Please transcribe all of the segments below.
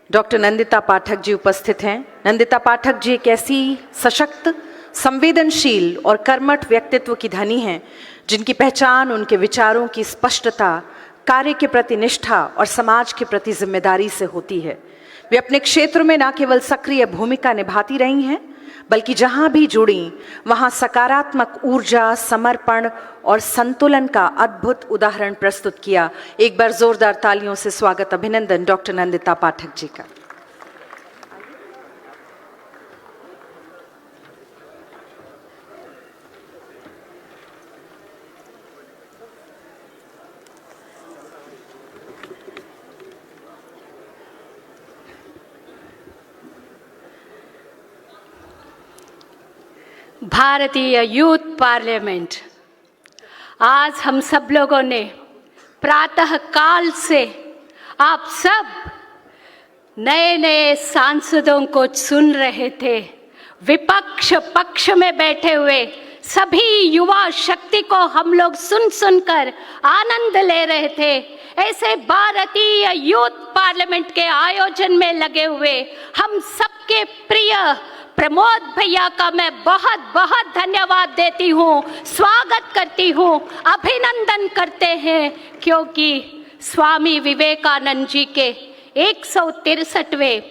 Doctor Nandita Pathak ji उपस्थित हैं। नंदिता पाठक जी एक ऐसी सशक्त, संवेदनशील और कर्मठ व्यक्तित्व की धनी हैं जिनकी पहचान उनके विचारों की स्पष्टता, कार्य के प्रति निष्ठा और समाज के प्रति जिम्मेदारी से होती है। वे अपने क्षेत्र में न केवल सक्रिय भूमिका निभाती रही हैं, बल्कि जहां भी जुड़ी वहां सकारात्मक ऊर्जा, समर्पण और संतुलन का अद्भुत उदाहरण प्रस्तुत किया। एक बार जोरदार तालियों से स्वागत, अभिनंदन डॉक्टर नंदिता पाठक जी का। भारतीय यूथ पार्लियामेंट, आज हम सब लोगों ने प्रातः काल से आप सब नए नए सांसदों को सुन रहे थे। विपक्ष पक्ष में बैठे हुए सभी युवा शक्ति को हम लोग सुन सुनकर आनंद ले रहे थे। ऐसे भारतीय यूथ पार्लियामेंट के आयोजन में लगे हुए हम सबके प्रिय प्रमोद भैया का मैं बहुत बहुत धन्यवाद देती हूँ, स्वागत करती हूँ, अभिनंदन करते हैं, क्योंकि स्वामी विवेकानंद जी के 163वें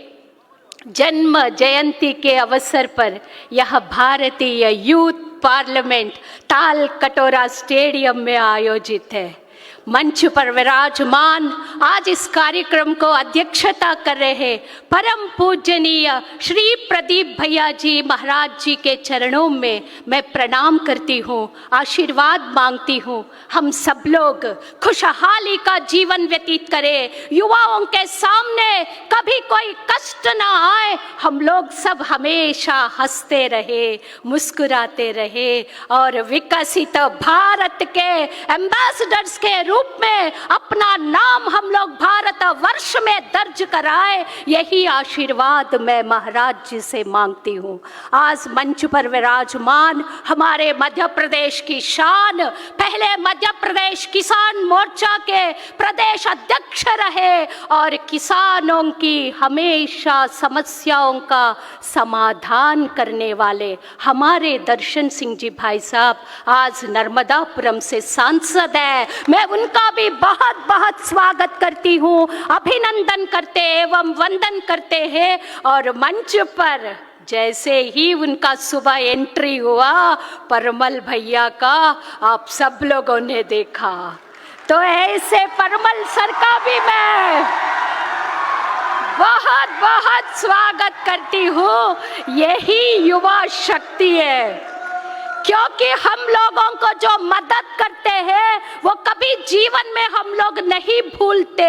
जन्म जयंती के अवसर पर यह भारतीय यूथ पार्लियामेंट ताल कटोरा स्टेडियम में आयोजित है। मंच पर विराजमान आज इस कार्यक्रम को अध्यक्षता कर रहे परम पूजनीय श्री प्रदीप भैया जी महाराज जी के चरणों में मैं प्रणाम करती हूँ, आशीर्वाद मांगती हूँ। हम सब लोग खुशहाली का जीवन व्यतीत करें, युवाओं के सामने कभी कोई कष्ट ना आए, हम लोग सब हमेशा हंसते रहे, मुस्कुराते रहे और विकसित भारत के एम्बेसडर्स के रूप में अपना नाम हम लोग भारत वर्ष में दर्ज कराए, यही आशीर्वाद मैं महाराज जी से मांगती हूँ। आज मंच पर विराजमान हमारे मध्य प्रदेश की शान, पहले मध्य प्रदेश किसान मोर्चा के प्रदेश अध्यक्ष रहे और किसानों की हमेशा समस्याओं का समाधान करने वाले हमारे दर्शन सिंह जी भाई साहब आज नर्मदापुरम से सांसद है। मैं उनका भी बहुत बहुत स्वागत करती हूँ, अभिनंदन करते एवं वंदन करते हैं। और मंच पर जैसे ही उनका सुबह एंट्री हुआ परमल भैया का, आप सब लोगों ने देखा, तो ऐसे परमल सर का भी मैं बहुत बहुत स्वागत करती हूँ। यही युवा शक्ति है, क्योंकि हम लोगों को जो मदद करते हैं वो कभी जीवन में हम लोग नहीं भूलते।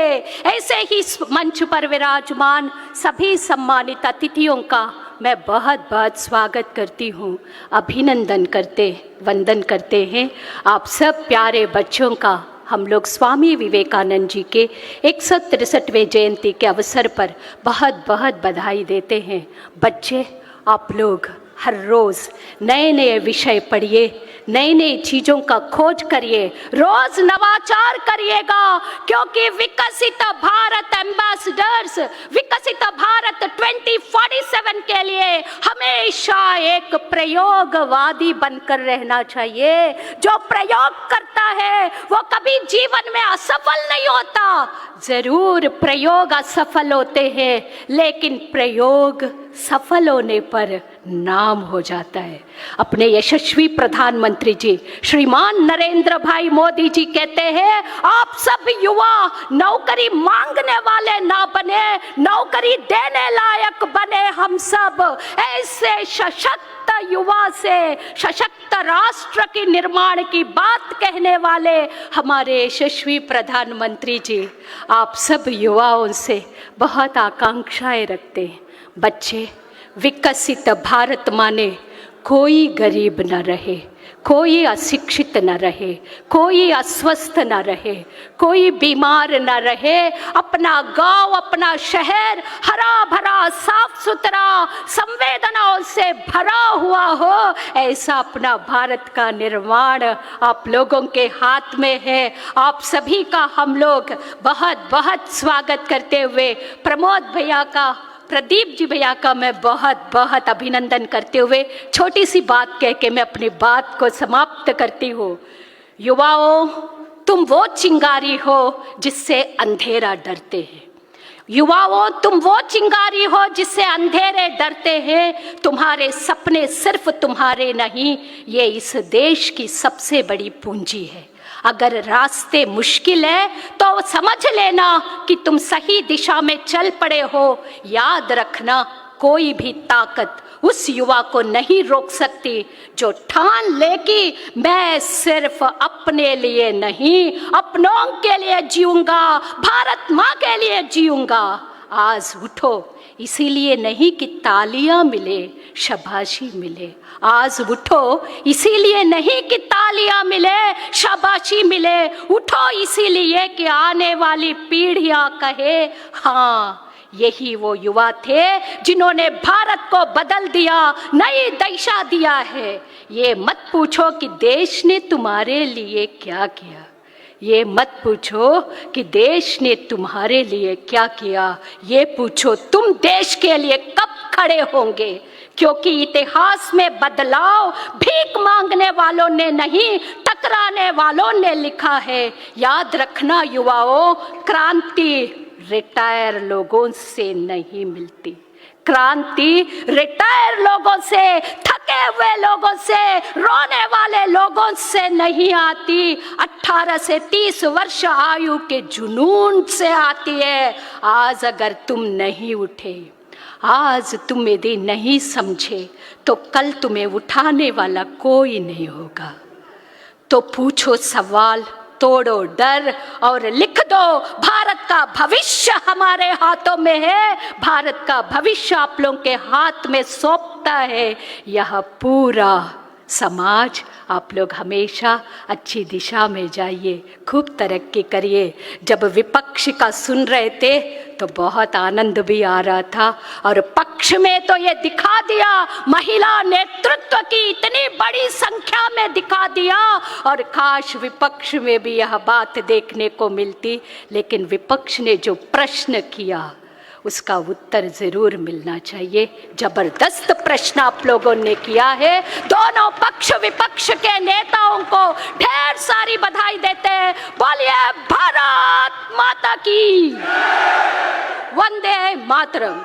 ऐसे ही मंच पर विराजमान सभी सम्मानित अतिथियों का मैं बहुत बहुत स्वागत करती हूँ, अभिनंदन करते वंदन करते हैं। आप सब प्यारे बच्चों का हम लोग स्वामी विवेकानंद जी के 163वें जयंती के अवसर पर बहुत बहुत बधाई देते हैं। बच्चे, आप लोग हर रोज़ नए नए विषय पढ़िए, नई नई चीज़ों का खोज करिए, रोज़ नवाचार करिएगा, क्योंकि विकसित भारत एम्बेसडर्स, विकसित भारत 2047 के लिए हमेशा एक प्रयोगवादी बनकर रहना चाहिए। जो प्रयोग करता है वो कभी जीवन में असफल नहीं होता। जरूर प्रयोग असफल होते हैं, लेकिन प्रयोग सफल होने पर नाम हो जाता है। अपने यशस्वी प्रधानमंत्री जी श्रीमान नरेंद्र भाई मोदी जी कहते हैं, आप सब युवा नौकरी मांगने वाले ना बने, नौकरी देने लायक बने। हम सब ऐसे सशक्त युवा से सशक्त राष्ट्र के निर्माण की बात कहने वाले हमारे यशस्वी प्रधानमंत्री जी आप सब युवाओं से बहुत आकांक्षाएं रखते हैं। बच्चे, विकसित भारत माने कोई गरीब न रहे, कोई अशिक्षित न रहे, कोई अस्वस्थ न रहे, कोई बीमार न रहे, अपना गांव, अपना शहर हरा भरा, साफ सुथरा, संवेदनाओं से भरा हुआ हो, ऐसा अपना भारत का निर्माण आप लोगों के हाथ में है। आप सभी का हम लोग बहुत बहुत स्वागत करते हुए प्रमोद भैया का, प्रदीप जी भैया का मैं बहुत बहुत अभिनंदन करते हुए छोटी सी बात कह के मैं अपनी बात को समाप्त करती हूँ। युवाओं, तुम वो चिंगारी हो जिससे अंधेरा डरते हैं। युवाओं, तुम वो चिंगारी हो जिससे अंधेरे डरते हैं। तुम्हारे सपने सिर्फ तुम्हारे नहीं, ये इस देश की सबसे बड़ी पूंजी है। अगर रास्ते मुश्किल है तो समझ लेना कि तुम सही दिशा में चल पड़े हो। याद रखना, कोई भी ताकत उस युवा को नहीं रोक सकती जो ठान ले कि मैं सिर्फ अपने लिए नहीं, अपनों के लिए जीऊंगा, भारत माँ के लिए जीऊंगा। आज उठो, इसीलिए नहीं कि तालियां मिले, शाबाशी मिले। आज उठो, इसीलिए नहीं कि तालियां मिले, शाबाशी मिले। उठो इसीलिए कि आने वाली पीढ़ियां कहे, हाँ यही वो युवा थे जिन्होंने भारत को बदल दिया, नई दिशा दिया है। ये मत पूछो कि देश ने तुम्हारे लिए क्या किया, ये मत पूछो कि देश ने तुम्हारे लिए क्या किया, ये पूछो तुम देश के लिए कब खड़े होंगे। क्योंकि इतिहास में बदलाव भीख मांगने वालों ने नहीं, टकराने वालों ने लिखा है। याद रखना युवाओं, क्रांति रिटायर लोगों से नहीं मिलती, क्रांति रिटायर लोगों से, थके हुए लोगों से, रोने वाले लोगों से नहीं आती, 18 से 30 वर्ष आयु के जुनून से आती है। आज अगर तुम नहीं उठे, आज तुम यदि नहीं समझे, तो कल तुम्हें उठाने वाला कोई नहीं होगा। तो पूछो सवाल, तोड़ो डर और लिख दो, भारत का भविष्य हमारे हाथों में है। भारत का भविष्य आप लोगों के हाथ में सौंपता है यह पूरा समाज। आप लोग हमेशा अच्छी दिशा में जाइए, खूब तरक्की करिए। जब विपक्ष का सुन रहे थे तो बहुत आनंद भी आ रहा था, और पक्ष में तो ये दिखा दिया, महिला नेतृत्व की इतनी बड़ी संख्या में दिखा दिया, और काश विपक्ष में भी यह बात देखने को मिलती। लेकिन विपक्ष ने जो प्रश्न किया उसका उत्तर जरूर मिलना चाहिए। जबरदस्त प्रश्न आप लोगों ने किया है। दोनों पक्ष विपक्ष के नेताओं को ढेर सारी बधाई देते हैं। बोलिए भारत माता की, वंदे मातरम।